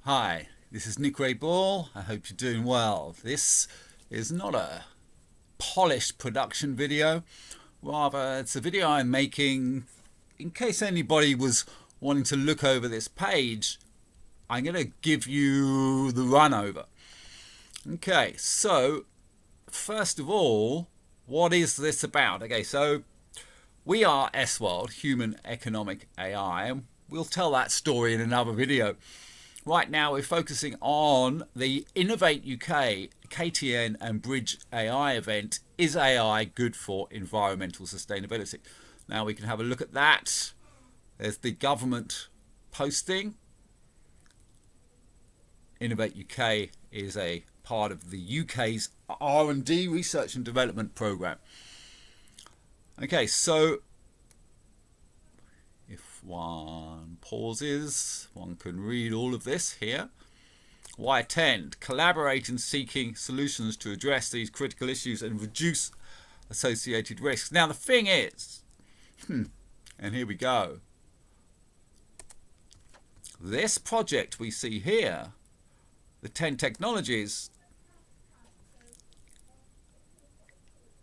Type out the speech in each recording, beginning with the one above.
Hi, this is Nick Ray Ball. I hope you're doing well. This is not a polished production video. Rather, it's a video I'm making in case anybody was wanting to look over this page. I'm going to give you the run over. Okay, so first of all, what is this about? Okay, so we are S World, Human Economic AI, and we'll tell that story in another video. Right now we're focusing on the Innovate UK KTN and Bridge AI event. Is AI good for environmental sustainability? Now we can have a look at that. There's the government posting. Innovate UK is a part of the UK's R&D, research and development program. Okay, so if one pauses, one can read all of this here. Why attend? Collaborate in seeking solutions to address these critical issues and reduce associated risks. Now the thing is, and here we go, this project we see here, the 10 technologies,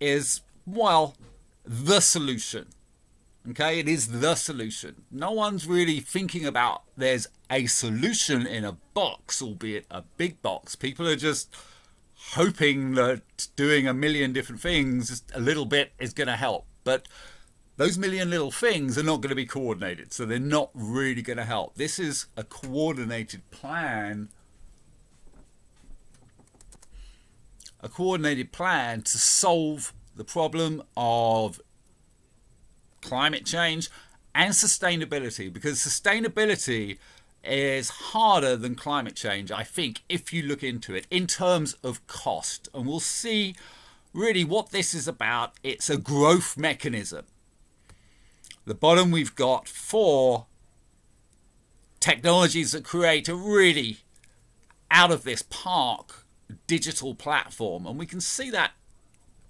is, well, the solution. Okay, it is the solution. No one's really thinking about there's a solution in a box, albeit a big box. People are just hoping that doing a million different things just a little bit is going to help. But those million little things are not going to be coordinated, so they're not really going to help. This is a coordinated plan. A coordinated plan to solve the problem of climate change and sustainability, because sustainability is harder than climate change, I think, if you look into it in terms of cost. And we'll see really what this is about. It's a growth mechanism. The bottom we've got 4 technologies that create a really out of this park digital platform, and we can see that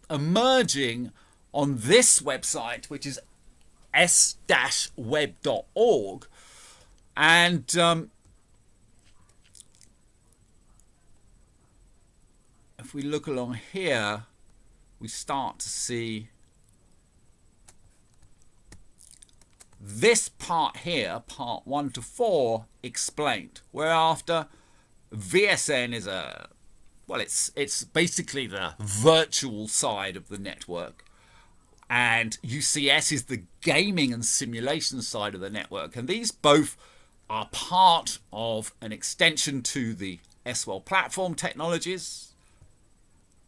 emerging on this website, which is s-web.org. And if we look along here, we start to see this part here, part 1 to 4, explained, whereafter VSN is a, well, it's basically the virtual side of the network, and UCS is the gaming and simulation side of the network, and these both are part of an extension to the S World platform technologies.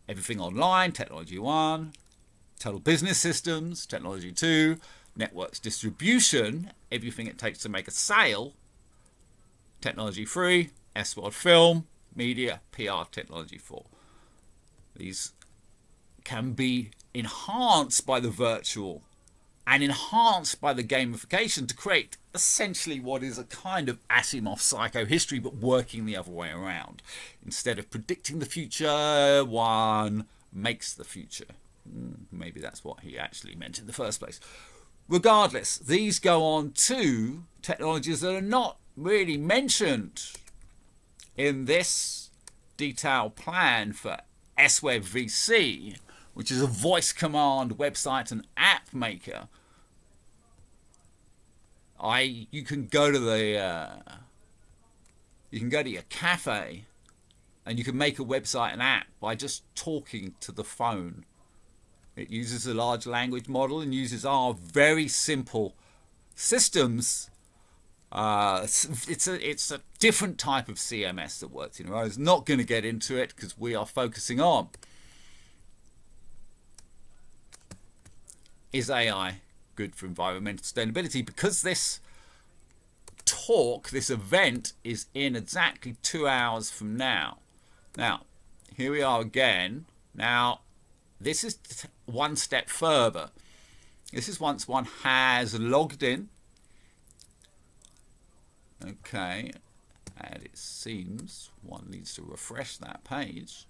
Everything online, technology 1, total business systems, technology 2, networks distribution, everything it takes to make a sale, technology 3, S World film, media, PR, technology 4. These can be enhanced by the virtual and enhanced by the gamification to create essentially what is a kind of Asimov psychohistory, but working the other way around. Instead of predicting the future, one makes the future. Maybe that's what he actually meant in the first place. Regardless, these go on to technologies that are not really mentioned in this detailed plan for SWeb VC, which is a voice command website and app maker. You can go to your cafe and you can make a website and app by just talking to the phone. It uses a large language model and uses our very simple systems. It's a different type of CMS that works in. I was not going to get into it because we are focusing on, is AI good for environmental sustainability? Because this talk, this event, is in exactly 2 hours from now. Now, here we are again. Now, this is one step further. This is once one has logged in. Okay, and it seems one needs to refresh that page.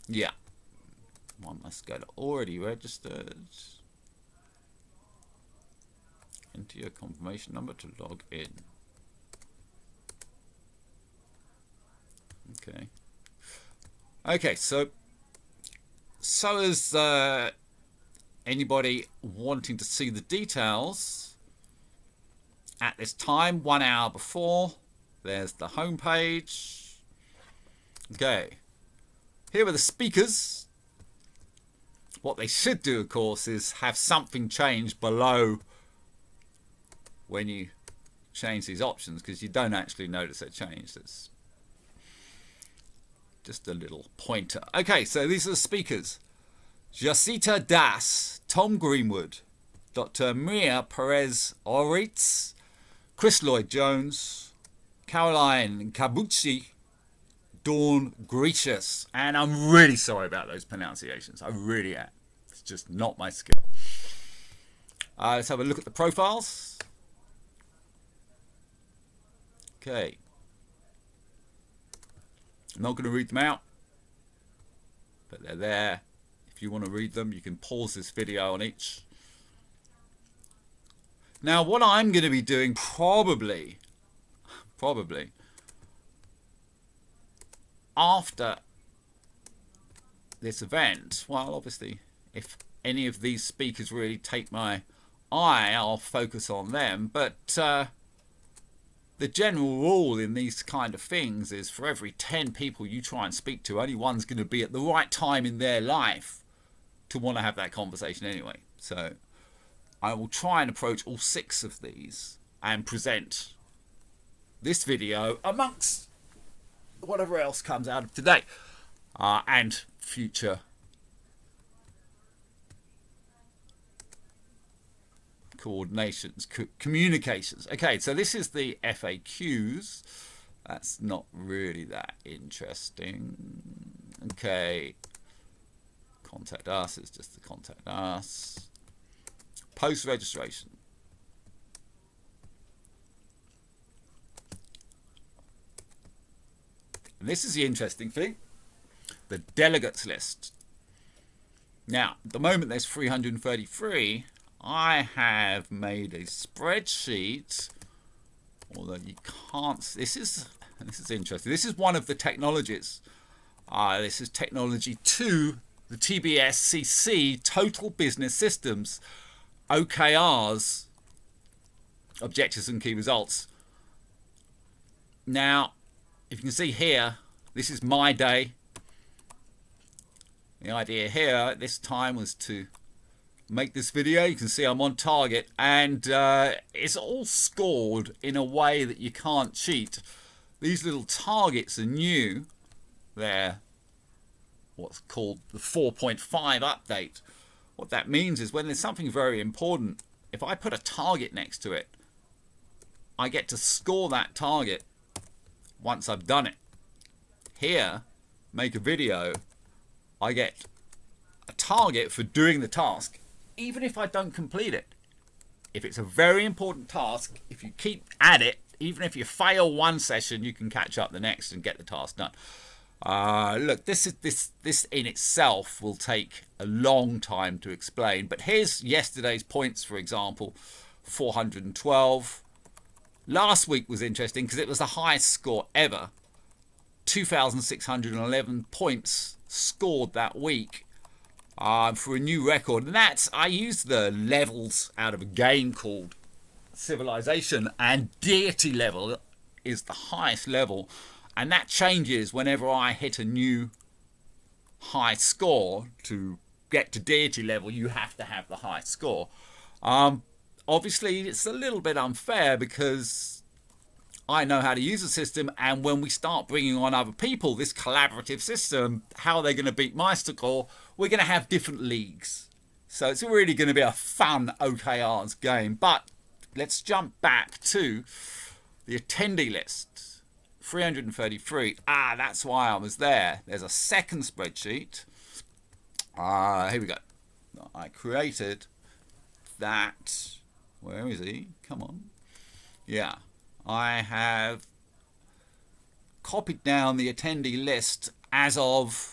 Yeah, one must go to already registered. Enter your confirmation number to log in. Okay. Okay, so as anybody wanting to see the details, at this time, 1 hour before, there's the home page. Okay. Here are the speakers. What they should do, of course, is have something change below when you change these options, because you don't actually notice they changed. It's just a little pointer. Okay, so these are the speakers. Jacita Das, Tom Greenwood, Dr. Mia Perez-Oritz, Chris Lloyd-Jones, Caroline Cabucci, Dawn Gracious. And I'm really sorry about those pronunciations. I really am. It's just not my skill. Let's have a look at the profiles. Okay. I'm not going to read them out, but they're there. If you want to read them, you can pause this video on each. Now, what I'm going to be doing probably after this event, well, obviously, if any of these speakers really take my eye, I'll focus on them. But the general rule in these kind of things is for every 10 people you try and speak to, only one's going to be at the right time in their life to want to have that conversation anyway. So I will try and approach all 6 of these and present this video amongst whatever else comes out of today and future coordinations, communications. Okay, so this is the FAQs. That's not really that interesting. Okay, contact us, it's just the contact us. Post registration. And this is the interesting thing, the delegates list. Now, at the moment there's 333. I have made a spreadsheet, although you can't. This is interesting. This is one of the technologies. This is technology 2, the TBS-CC, Total Business Systems, OKRs, Objectives and Key Results. Now, if you can see here, this is my day. The idea here at this time was to make this video. You can see I'm on target, and it's all scored in a way that you can't cheat. These little targets are new. They're what's called the 4.5 update. What that means is when there's something very important, if I put a target next to it, I get to score that target once I've done it. Here, make a video, I get a target for doing the task, even if I don't complete it. If it's a very important task, if you keep at it, even if you fail one session, you can catch up the next and get the task done. Look, this in itself will take a long time to explain, but here's yesterday's points, for example, 412. Last week was interesting because it was the highest score ever. 2,611 points scored that week. For a new record, and that's, I used the levels out of a game called Civilization, and deity level is the highest level, and that changes whenever I hit a new high score. To get to deity level, you have to have the high score. Obviously, it's a little bit unfair because I know how to use the system, and when we start bringing on other people, this collaborative system, how are they going to beat my score? We're going to have different leagues. So it's really going to be a fun OKRs game. But let's jump back to the attendee list. 333. That's why I was there. There's a second spreadsheet. Here we go. I created that. Where is he? Come on. Yeah. I have copied down the attendee list as of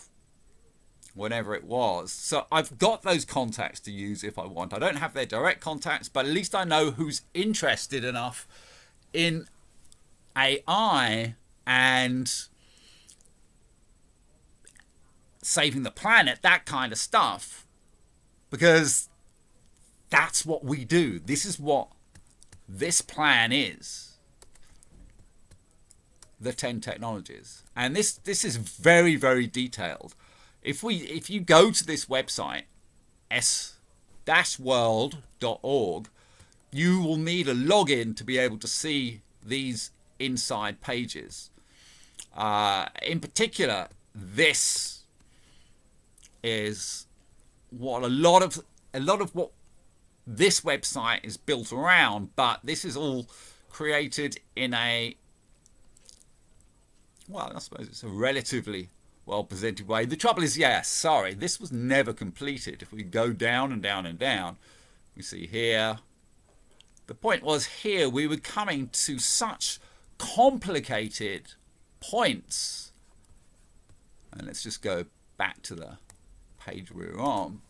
whenever it was. So I've got those contacts to use if I want. I don't have their direct contacts, but at least I know who's interested enough in AI and saving the planet, that kind of stuff, because that's what we do. This is what this plan is. The 10 technologies. And this is very, very detailed. If you go to this website, s-world.org, you will need a login to be able to see these inside pages. In particular, this is what a lot of what this website is built around, but this is all created in a, well, I suppose it's a relatively well presented way. The trouble is, sorry, this was never completed. If we go down and down and down, we see here, the point was here we were coming to such complicated points. And let's just go back to the page we were on.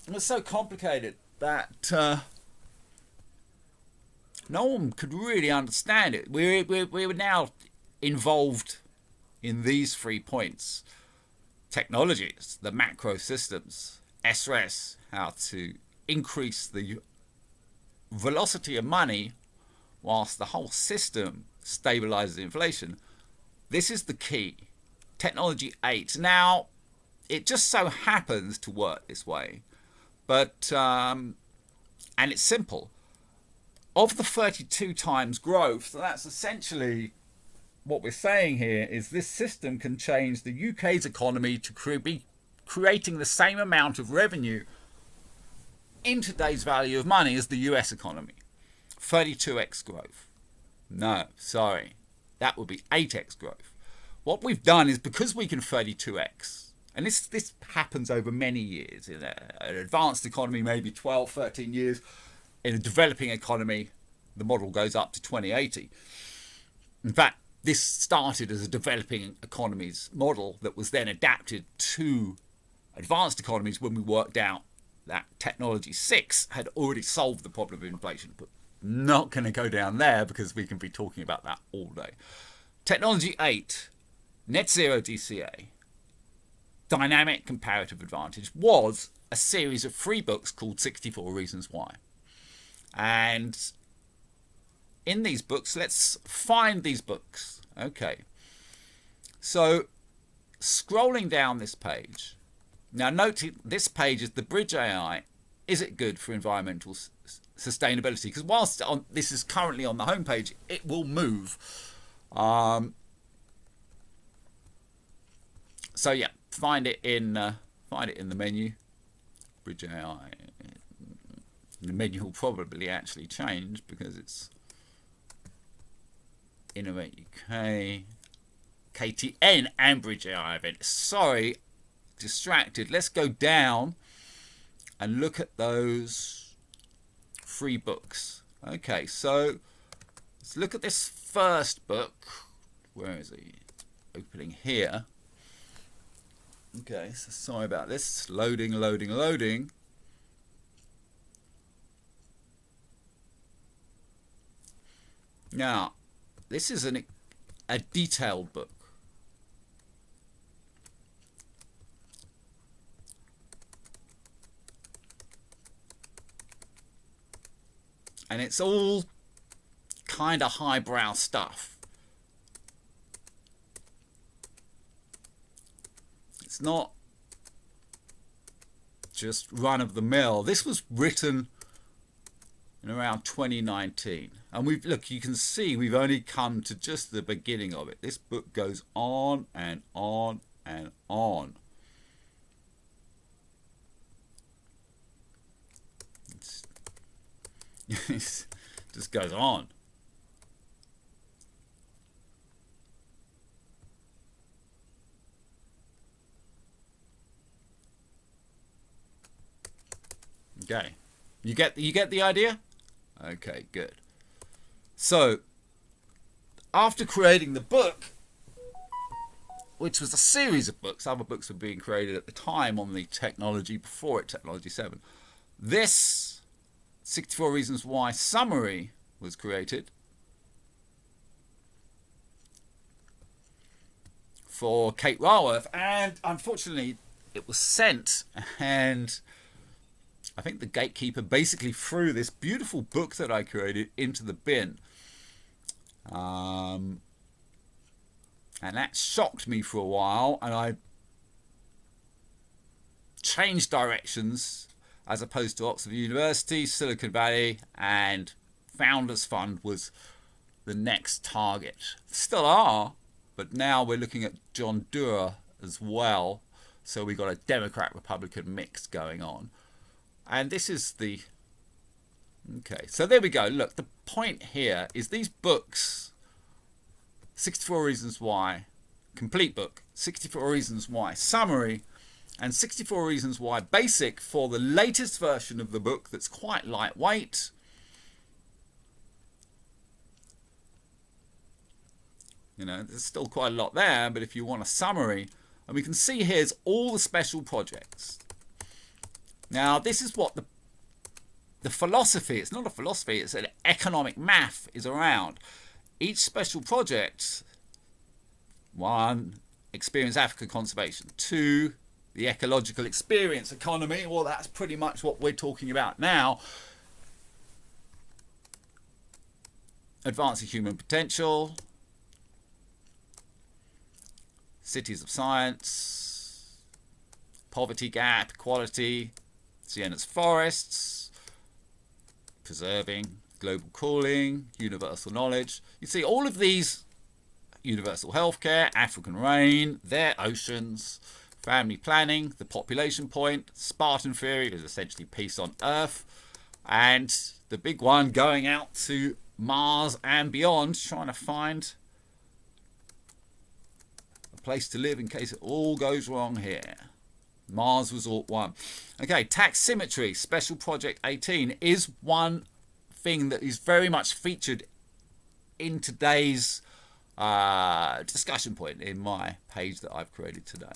It was so complicated that no one could really understand it. We were now involved in these 3 points: technologies, the macro systems, SRS, how to increase the velocity of money whilst the whole system stabilizes inflation. This is the key. Technology 8. Now, it just so happens to work this way, but and it's simple. Of the 32 times growth, so that's essentially what we're saying here, is this system can change the UK's economy to be creating the same amount of revenue in today's value of money as the US economy. 32x growth. No, sorry. That would be 8x growth. What we've done is, because we can 32x, and this happens over many years, in an advanced economy maybe 12, 13 years, in a developing economy the model goes up to 2080. In fact, this started as a developing economies model that was then adapted to advanced economies when we worked out that technology 6 had already solved the problem of inflation. But not going to go down there because we can be talking about that all day. Technology 8, Net Zero DCA, Dynamic Comparative Advantage, was a series of 3 books called 64 Reasons Why. And in these books, let's find these books. Okay. So, scrolling down this page. Now, note this page is the Bridge AI. Is it good for environmental sustainability? Because whilst this is currently on the homepage, it will move. So yeah, find it in the menu. Bridge AI. The menu will probably actually change because it's Innovate UK, KTN, and Bridge AI event. Sorry, distracted. Let's go down and look at those 3 books. Okay, so let's look at this first book. Where is he? Opening here. Okay, so sorry about this. Loading. Now, this is a detailed book. And it's all kind of highbrow stuff. It's not just run-of-the-mill. This was written in around 2019. And look, you can see we've only come to just the beginning of it. This book goes on and on and on. It just goes on. Okay, you get the idea? Okay, good. So, after creating the book, which was a series of books, other books were being created at the time on the technology before it, Technology 7. This 64 Reasons Why summary was created for Kate Raworth, and unfortunately it was sent, and I think the gatekeeper basically threw this beautiful book that I created into the bin. And that shocked me for a while, and I changed directions as opposed to Oxford University, Silicon Valley, and Founders Fund was the next target. Still are, but now we're looking at John Doerr as well. So we've got a Democrat-Republican mix going on. And this is the... Okay, so there we go. Look, the point here is these books, 64 Reasons Why, complete book, 64 Reasons Why, summary, and 64 Reasons Why Basic for the latest version of the book that's quite lightweight. You know, there's still quite a lot there, but if you want a summary, and we can see here's all the special projects. Now, this is what the philosophy, it's not a philosophy, it's an economic math is around. Each special project, 1, experience Africa conservation, 2, the ecological experience economy, well, that's pretty much what we're talking about now. Advancing human potential, cities of science, poverty gap, equality, Siena's forests, preserving, global cooling, universal knowledge. You see all of these, universal healthcare, African rain, their oceans, family planning, the population point, Spartan theory is essentially peace on Earth, and the big one going out to Mars and beyond, trying to find a place to live in case it all goes wrong here. Mars Resort 1. Okay, tax symmetry, special project 18 is one thing that is very much featured in today's discussion point in my page that I've created today.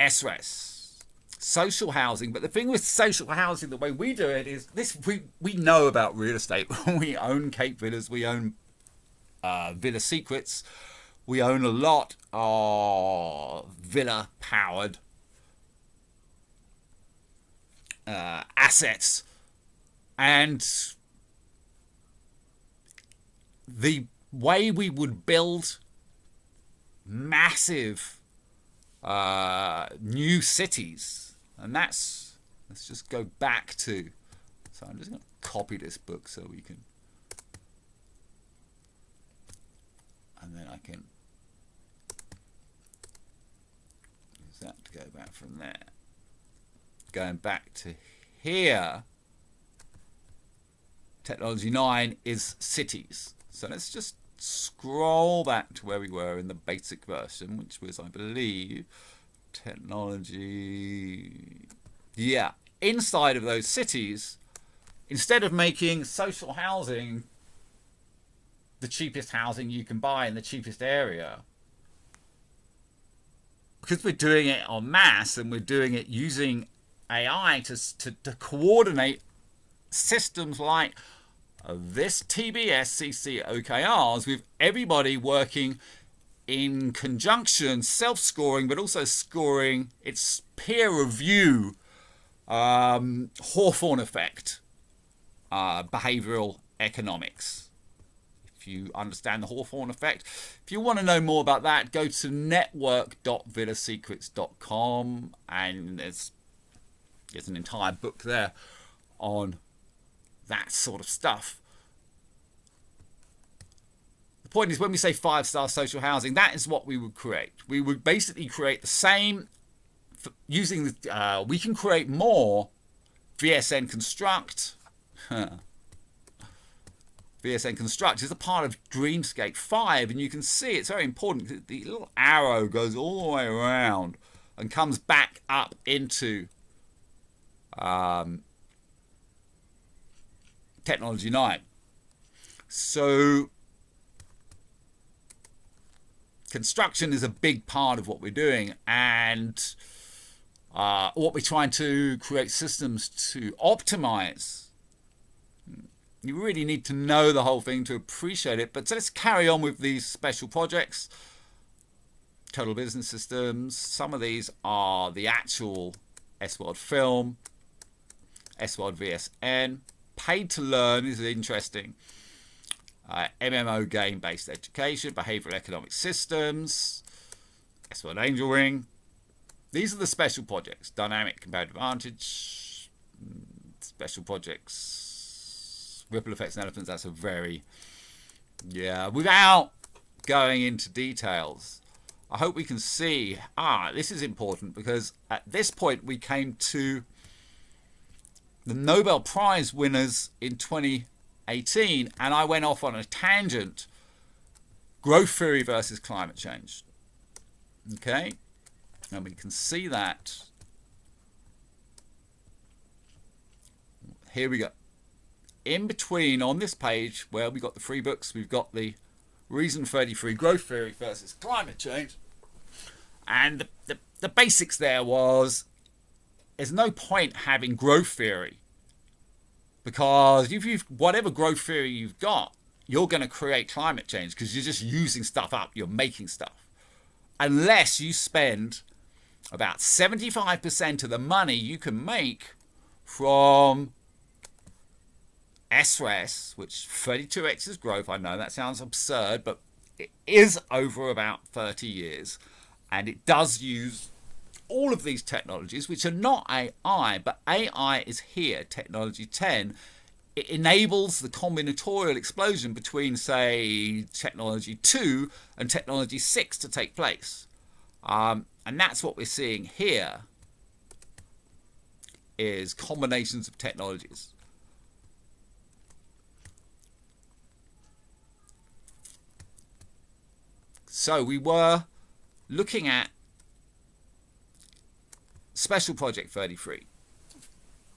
SRES, social housing. But the thing with social housing, the way we do it is this: we know about real estate. We own Cape Villas, we own Villa Secrets, we own a lot of villa powered assets, and the way we would build massive new cities, and let's just go back to, so I'm just going to copy this book so we can, and then I can use that to go back from there. Going back to here, technology 9 is cities. So let's just scroll back to where we were in the basic version, which was, I believe, technology. Yeah, inside of those cities, instead of making social housing the cheapest housing you can buy in the cheapest area, because we're doing it en masse and we're doing it using AI to coordinate systems like this TBS CC OKRs with everybody working in conjunction, self-scoring, but also scoring its peer review, Hawthorne effect, behavioral economics. If you understand the Hawthorne effect, if you want to know more about that, go to network.villasecrets.com, and there's an entire book there on that sort of stuff. The point is, when we say 5-star social housing, that is what we would create. We would basically create the same using the, we can create more VSN Construct. VSN Construct is a part of Dreamscape 5, and you can see it's very important. The little arrow goes all the way around and comes back up into technology 9. So construction is a big part of what we're doing, and what we're trying to create systems to optimize. You really need to know the whole thing to appreciate it. But so let's carry on with these special projects. Total Business Systems. Some of these are the actual S World film, S World VSN. Paid to Learn is interesting. MMO game-based education, behavioral economic systems, S World Angel Ring. These are the special projects. Dynamic comparative advantage, special projects, ripple effects and elephants. That's a very, yeah, without going into details, I hope we can see, this is important because at this point we came to the Nobel Prize winners in 2018, and I went off on a tangent. Growth theory versus climate change. Okay, and we can see that. Here we go. In between on this page where we got the free books, we've got the Reason 33, Growth Theory versus Climate Change. And the basics there was, there's no point having growth theory, because if you've whatever growth theory you've got, you're going to create climate change because you're just using stuff up, you're making stuff. Unless you spend about 75% of the money you can make from SRES, which 32x is growth. I know that sounds absurd, but it is over about 30 years. And it does use all of these technologies, which are not AI, but AI is here, technology 10. It enables the combinatorial explosion between, say, technology 2 and technology 6 to take place. And that's what we're seeing here, is combinations of technologies. So we were looking at Special Project 33,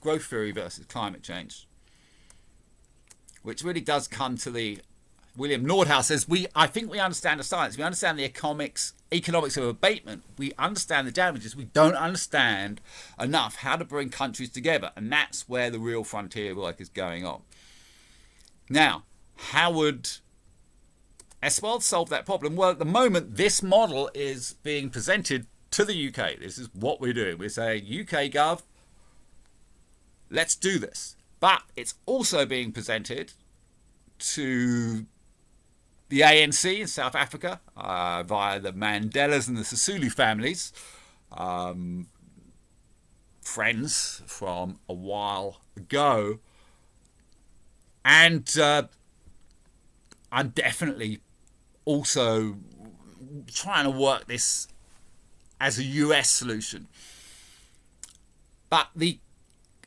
Growth Theory versus Climate Change, which really does come to the, William Nordhaus says, I think we understand the science, we understand the economics of abatement, we understand the damages, we don't understand enough how to bring countries together, and that's where the real frontier work is going on. Now, how would S World solve that problem? Well, at the moment, this model is being presented to the UK. This is what we're doing. We're saying, UK Gov, let's do this. But it's also being presented to the ANC in South Africa via the Mandelas and the Sisulu families, friends from a while ago. And I'm definitely also trying to work this as a US solution. But the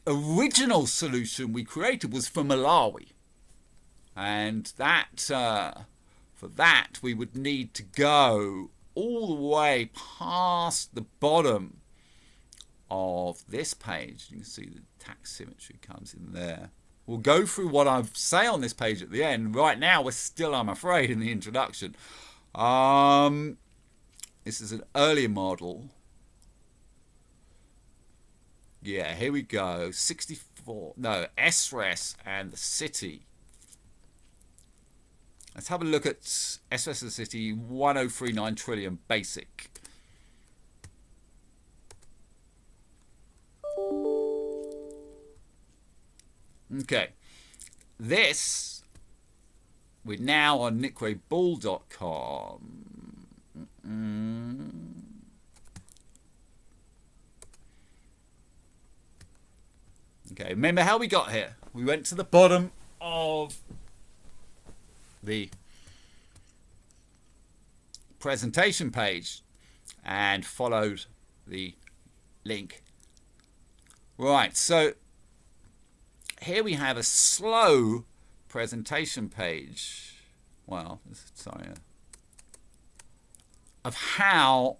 original solution we created was for Malawi. And that, for that, we would need to go all the way past the bottom of this page. You can see the tax symmetry comes in there. We'll go through what I say on this page at the end. Right now, we're still, I'm afraid, in the introduction. This is an earlier model. Yeah, here we go. 64, no, SRES and the city. Let's have a look at SRES and the city, 1039 trillion basic. Okay, this, we're now on nickwayball.com. Okay, remember how we got here. We went to the bottom of the presentation page and followed the link. Right, so here we have a slow presentation page. Well, sorry. Of how,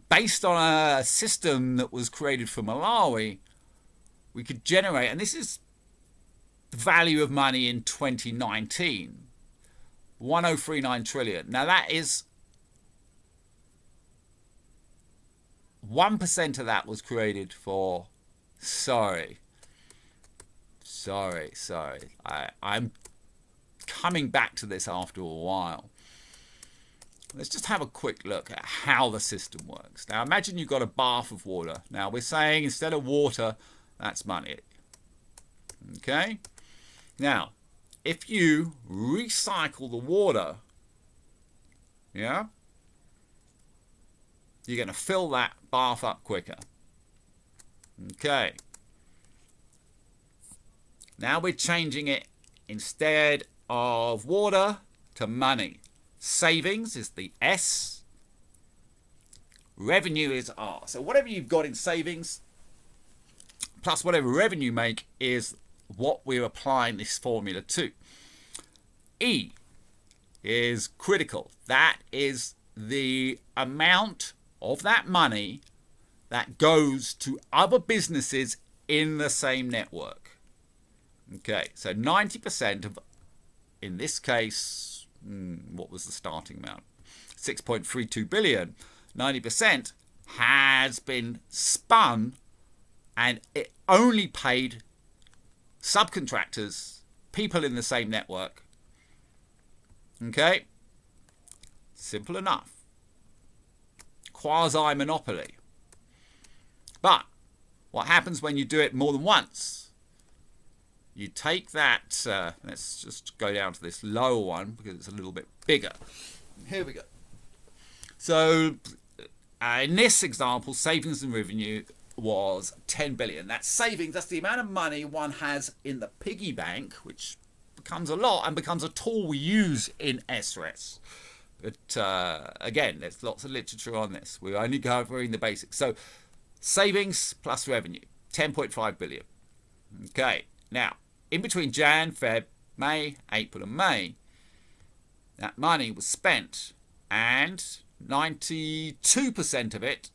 based on a system that was created for Malawi, we could generate, and this is the value of money in 2019, 1039 trillion. Now that is 1% of that was created for, sorry. I'm coming back to this after a while. let's just have a quick look at how the system works. Now imagine you've got a bath of water. Now we're saying instead of water, that's money. Okay? Now, if you recycle the water, yeah, you're going to fill that bath up quicker. Okay. Now we're changing it instead of water to money. Savings is the S. Revenue is R. So whatever you've got in savings plus whatever revenue you make is what we're applying this formula to. E is critical. That is the amount of that money that goes to other businesses in the same network. Okay, so 90% of, in this case, what was the starting amount? 6.32 billion. 90% has been spun and it only paid subcontractors, people in the same network. Okay, simple enough. Quasi-monopoly. But what happens when you do it more than once? You take that, let's just go down to this lower one because it's a little bit bigger. Here we go. So in this example, savings and revenue was 10 billion. That's savings, that's the amount of money one has in the piggy bank, which becomes a lot and becomes a tool we use in SRS. But again, there's lots of literature on this. We're only covering the basics. So savings plus revenue, 10.5 billion. Okay, now in between Jan, Feb, May, April and May, that money was spent and 92% of it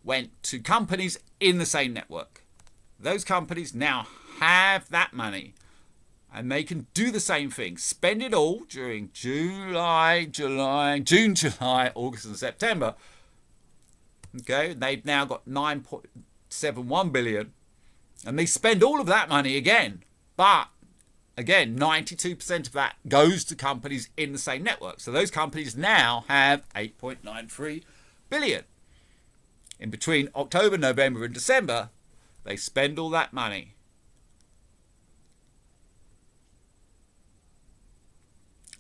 went to companies in the same network. Those companies now have that money and they can do the same thing. Spend it all during June, July, August and September. Okay, they've now got 9.71 billion and they spend all of that money again. But again, 92% of that goes to companies in the same network. So those companies now have 8.93 billion. In between October, November and December, they spend all that money.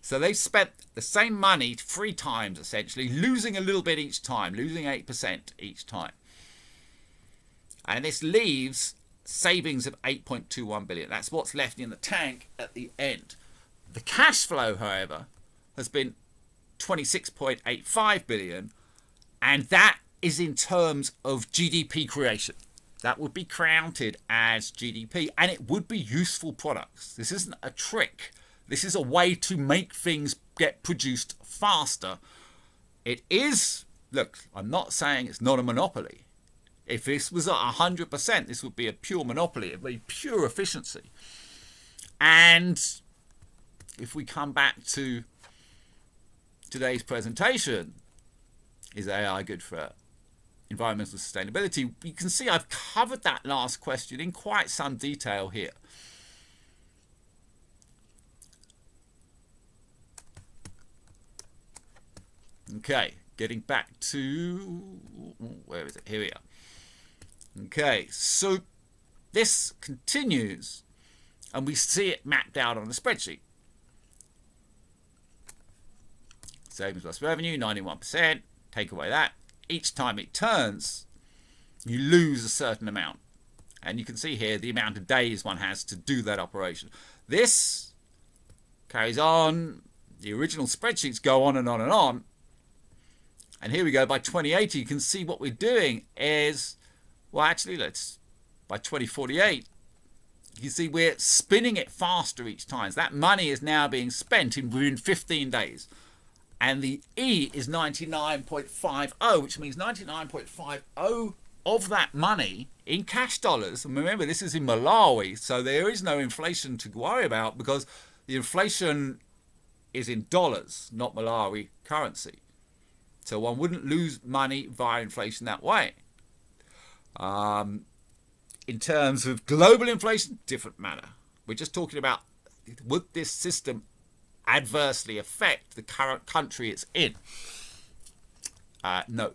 So they've spent the same money 3 times, essentially, losing a little bit each time, losing 8% each time. And this leaves savings of 8.21 billion. That's what's left in the tank at the end. The cash flow, however, has been 26.85 billion, and that is in terms of GDP creation. That would be counted as GDP, and it would be useful products. This isn't a trick. This is a way to make things get produced faster. It is, look, I'm not saying it's not a monopoly. If this was at 100%, this would be a pure monopoly. It would be pure efficiency. And if we come back to today's presentation, is AI good for environmental sustainability? You can see I've covered that last question in quite some detail here. Okay, getting back to, where is it? Here we are. Okay, so this continues and we see it mapped out on the spreadsheet. Savings plus revenue, 91%. Take away that. Each time it turns, you lose a certain amount. And you can see here the amount of days one has to do that operation. This carries on. The original spreadsheets go on and on and on. And here we go, by 2080, you can see what we're doing is, well, actually, by 2048, you can see we're spinning it faster each time. So that money is now being spent within 15 days. And the E is 99.50, which means 99.50 of that money in cash dollars. And remember, this is in Malawi, so there is no inflation to worry about because the inflation is in dollars, not Malawi currency. So one wouldn't lose money via inflation that way. In terms of global inflation, different matter. We're just talking about, would this system adversely affect the current country it's in? No.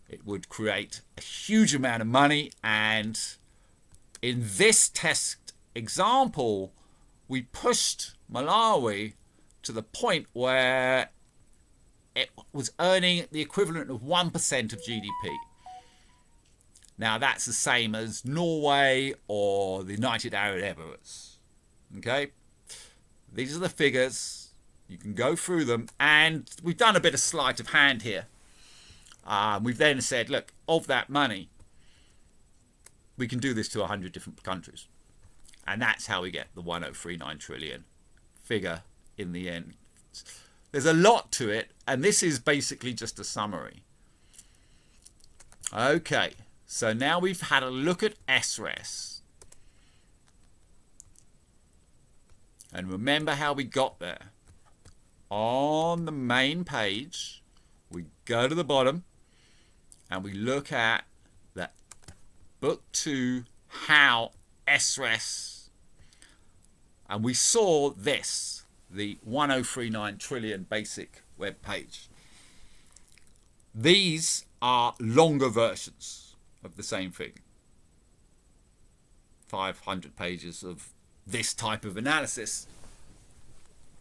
It would create a huge amount of money, and in this test example, we pushed Malawi to the point where it was earning the equivalent of 1% of GDP. Now, that's the same as Norway or the United Arab Emirates. Okay? These are the figures. You can go through them, and we've done a bit of sleight of hand here. We've then said, look, of that money, we can do this to 100 different countries. And that's how we get the 1039 trillion figure in the end. There's a lot to it, and this is basically just a summary. Okay, so now we've had a look at SRES. And remember how we got there. On the main page, we go to the bottom, and we look at that book 2, how SRES, and we saw this, the 1039 trillion basic web page. These are longer versions of the same thing. 500 pages of this type of analysis.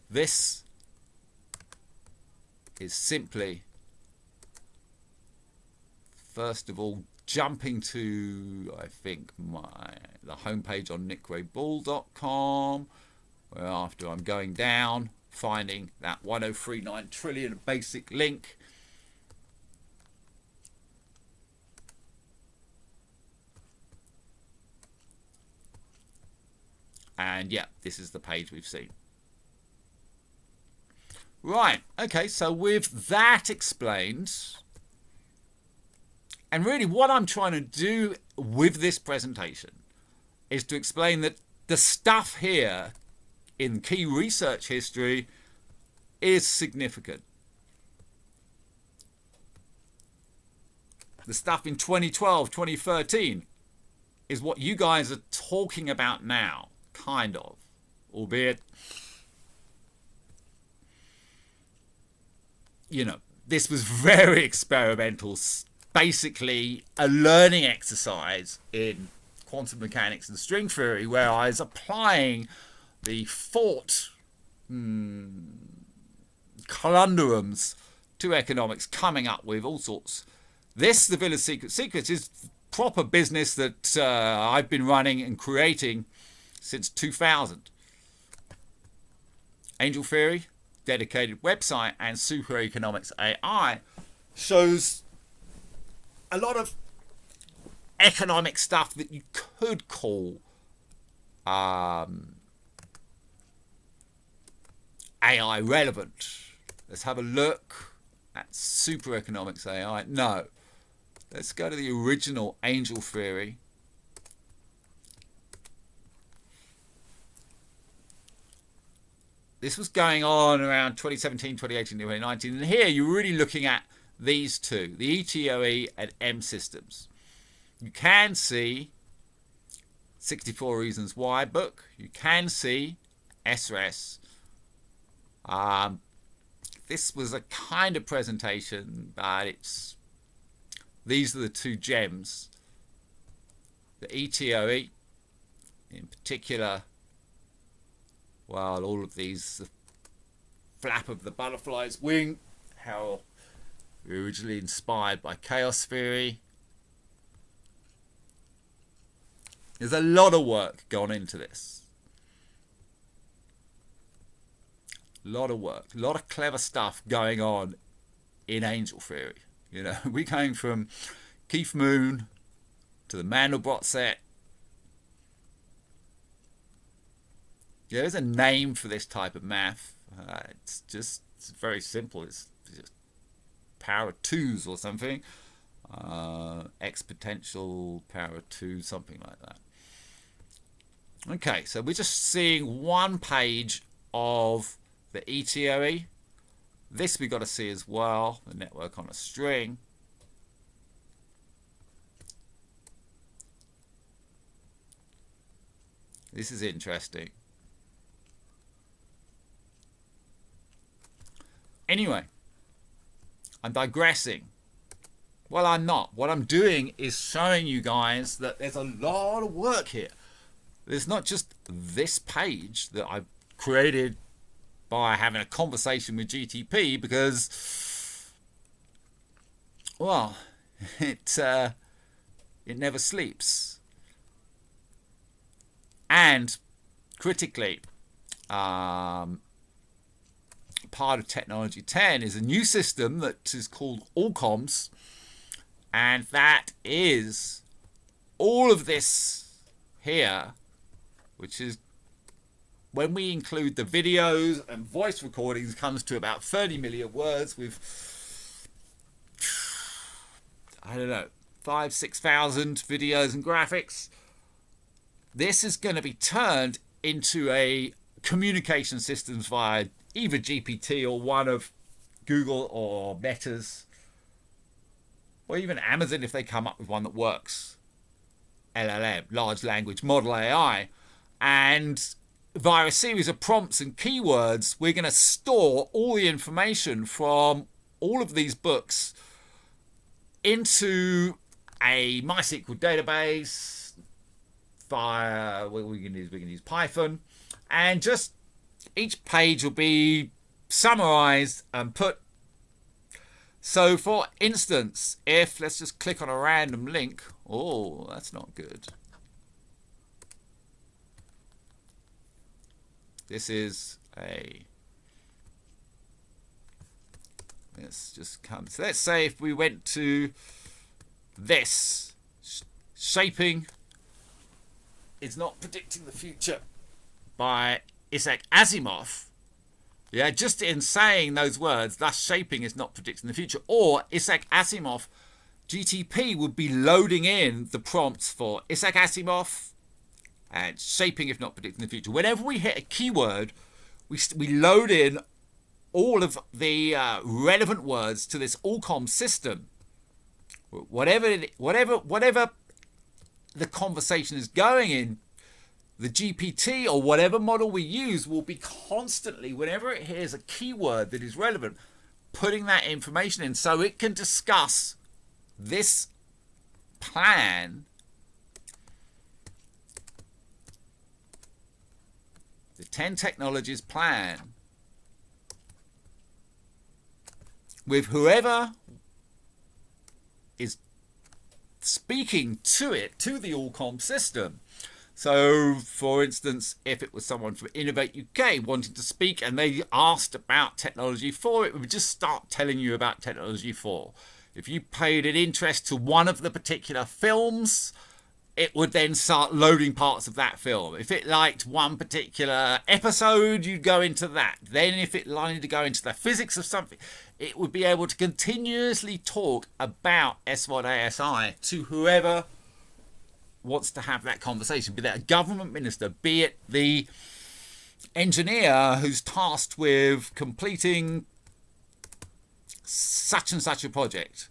This is simply, first of all, jumping to, I think, the homepage on nickgraybull.com, where after I'm going down, finding that 1039 trillion basic link. And yeah, this is the page we've seen. Right, okay, so with that explained, and really what I'm trying to do with this presentation is to explain that the stuff here in key research history is significant. The stuff in 2012, 2013 is what you guys are talking about now, kind of, albeit, you know, this was very experimental, basically a learning exercise in quantum mechanics and string theory, where I was applying the thought conundrums to economics, coming up with all sorts. This, the Villa Secrets, is proper business that I've been running and creating since 2000. Angel Theory, dedicated website, and Super Economics AI shows a lot of economic stuff that you could call AI relevant. Let's have a look at Super Economics AI. No. Let's go to the original Angel Theory. This was going on around 2017, 2018, 2019. And here you're really looking at these two, the ETOE and M systems. You can see 64 Reasons Why book. You can see SRES. This was a kind of presentation, but these are the two gems. The ETOE, in particular, well, all of these, the flap of the butterfly's wing, how originally inspired by chaos theory. There's a lot of work gone into this. A lot of work, a lot of clever stuff going on in Angel Theory. You know, we're going from Keith Moon to the Mandelbrot set. Yeah, there's a name for this type of math. It's very simple. It's just power of 2s or something. Exponential power of 2, something like that. Okay, so we're just seeing one page of the ETOE. This we've got to see as well, the network on a string. This is interesting. Anyway, I'm digressing. Well, I'm not. What I'm doing is showing you guys that there's a lot of work here. There's not just this page that I've created by having a conversation with GTP, because, well, it never sleeps. And critically, part of Technology 10 is a new system that is called Allcoms, and that is all of this here, which is, when we include the videos and voice recordings, comes to about 30 million words with, I don't know, 5,000-6,000 videos and graphics. This is going to be turned into a communication systems via either GPT or one of Google or Meta's, or even Amazon if they come up with one that works. LLM, large language model AI. And via a series of prompts and keywords, we're going to store all the information from all of these books into a MySQL database via, we can use Python, and just each page will be summarized and put. So for instance, if, let's just click on a random link. Oh, that's not good. This is a, let's just come, so let's say if we went to this, shaping is not predicting the future by Isaac Asimov. Yeah, just in saying those words, thus shaping is not predicting the future. Or Isaac Asimov, GTP would be loading in the prompts for Isaac Asimov and shaping if not predicting the future. Whenever we hit a keyword, we load in all of the relevant words to this Allcom system. Whatever the conversation is going in, the GPT or whatever model we use will be constantly, whenever it hears a keyword that is relevant, putting that information in so it can discuss this plan, the 10 technologies plan, with whoever is speaking to it, to the Allcom system. So, for instance, if it was someone from Innovate UK wanting to speak and they asked about Technology 4, it would just start telling you about Technology 4. If you paid an interest to one of the particular films, it would then start loading parts of that film. If it liked one particular episode, you'd go into that. Then if it wanted to go into the physics of something, it would be able to continuously talk about S World HEAI to whoever wants to have that conversation, be that a government minister, be it the engineer who's tasked with completing such and such a project.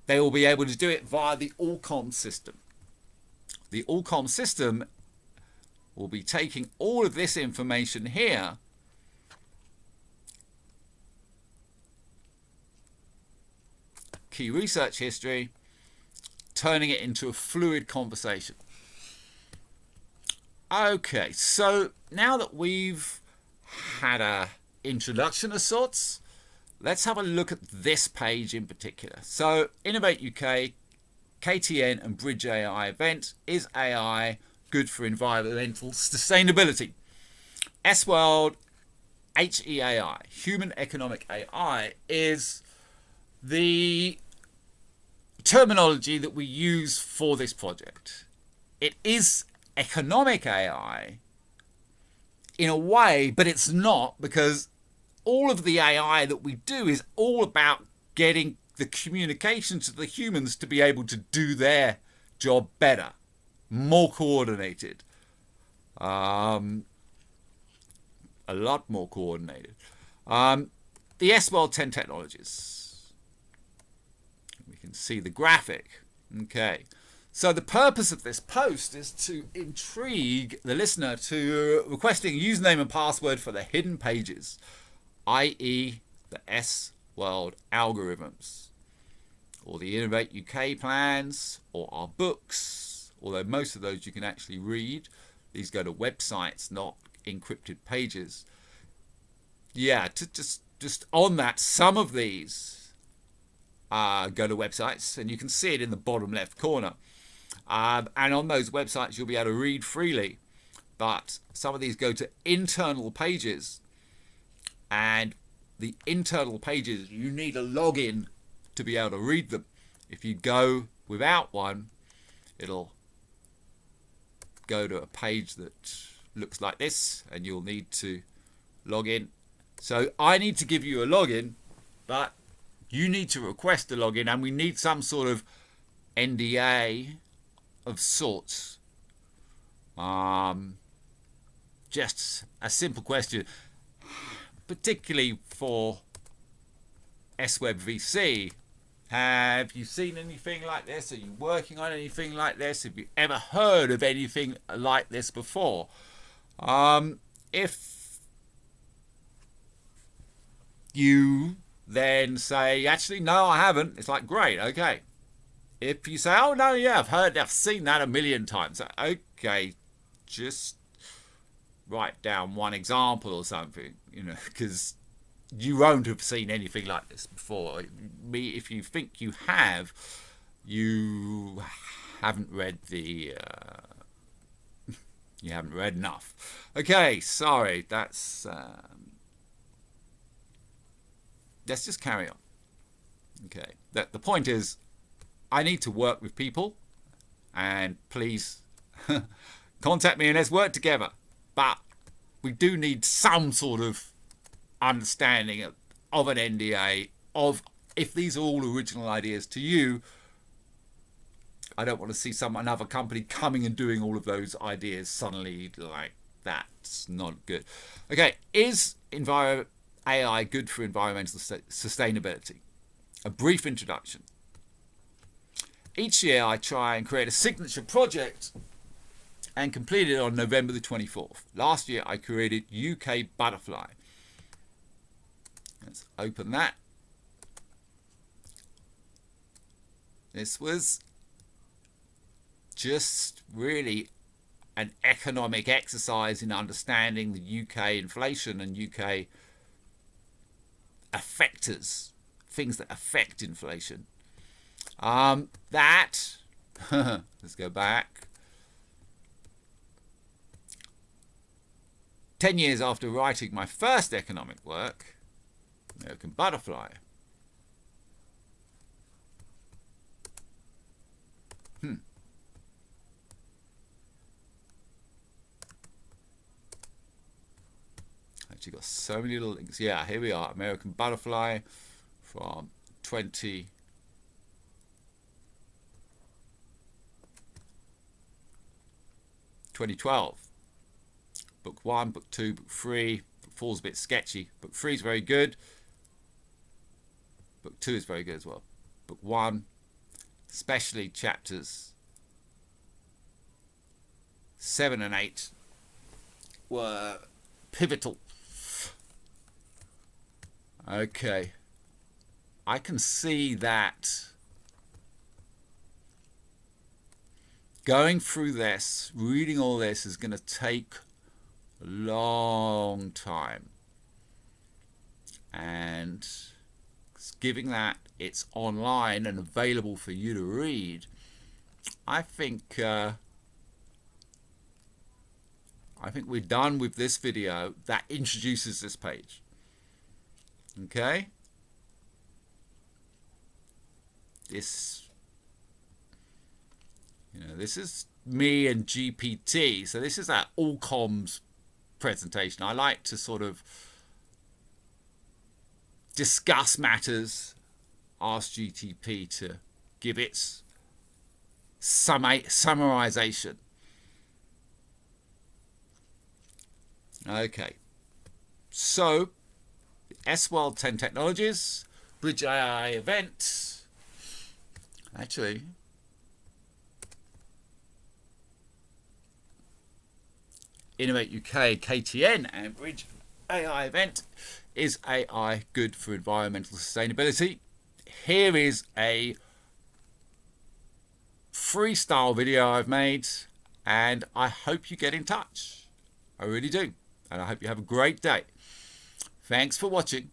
They will be able to do it via the Allcom system. The Allcom system will be taking all of this information here key research history, turning it into a fluid conversation. Okay, so now that we've had a introduction of sorts, let's have a look at this page in particular. So Innovate UK, KTN and Bridge AI event. Is AI good for environmental sustainability? S World HEAI, Human Economic AI, is the terminology that we use for this project. It is economic AI in a way, but it's not, because all of the AI that we do is all about getting the communication to the humans to be able to do their job better, more coordinated, a lot more coordinated. The S World 10 technologies. We can see the graphic. Okay. So the purpose of this post is to intrigue the listener to requesting a username and password for the hidden pages i.e. the S World algorithms, or the Innovate UK plans, or our books, although most of those you can actually read. These go to websites, not encrypted pages. Yeah, just on that, some of these go to websites, and you can see it in the bottom left corner. And on those websites, you'll be able to read freely. But some of these go to internal pages, and the internal pages, you need a login to be able to read them. If you go without one, it'll go to a page that looks like this, and you'll need to log in. So I need to give you a login, but you need to request a login, and we need some sort of NDA of sorts. Just a simple question, particularly for SWeb VC. Have you seen anything like this? Are you working on anything like this? Have you ever heard of anything like this before? If you then say, actually, no, I haven't, it's like, great, okay. If you say, oh, no, yeah, I've seen that a million times. Okay, just write down one example or something, you know, because you won't have seen anything like this before. If you think you have, you haven't read the you haven't read enough. Okay, sorry, that's let's just carry on. Okay, the point is, I need to work with people, and please contact me and let's work together. But we do need some sort of understanding of an NDA, of if these are all original ideas to you. I don't want to see another company coming and doing all of those ideas suddenly. Like, that's not good. Okay, is AI good for environmental sustainability? A brief introduction. Each year I try and create a signature project and completed it on November the 24th. Last year I created UK Butterfly. Let's open that. This was just really an economic exercise in understanding the UK inflation and UK effectors, things that affect inflation. Let's go back. 10 years after writing my first economic work, American Butterfly. Actually got so many little links. Yeah, here we are. American Butterfly from 2012. Book 1, Book 2, Book 3. Book 4 is a bit sketchy. Book 3 is very good. Book 2 is very good as well. Book 1, especially chapters 7 and 8, were pivotal. Okay. I can see that going through this, reading all this, is going to take a long time. And given that it's online and available for you to read, I think we're done with this video that introduces this page. Okay? This, you know, this is me and GPT. So this is our all comms presentation. I like to sort of discuss matters, ask GTP to give its summarization. Okay, so S World 10 Technologies, Bridge AI event. Actually, Innovate UK KTN and Bridge AI event. Is AI good for environmental sustainability? Here is a freestyle video I've made, and I hope you get in touch. I really do. And I hope you have a great day. Thanks for watching.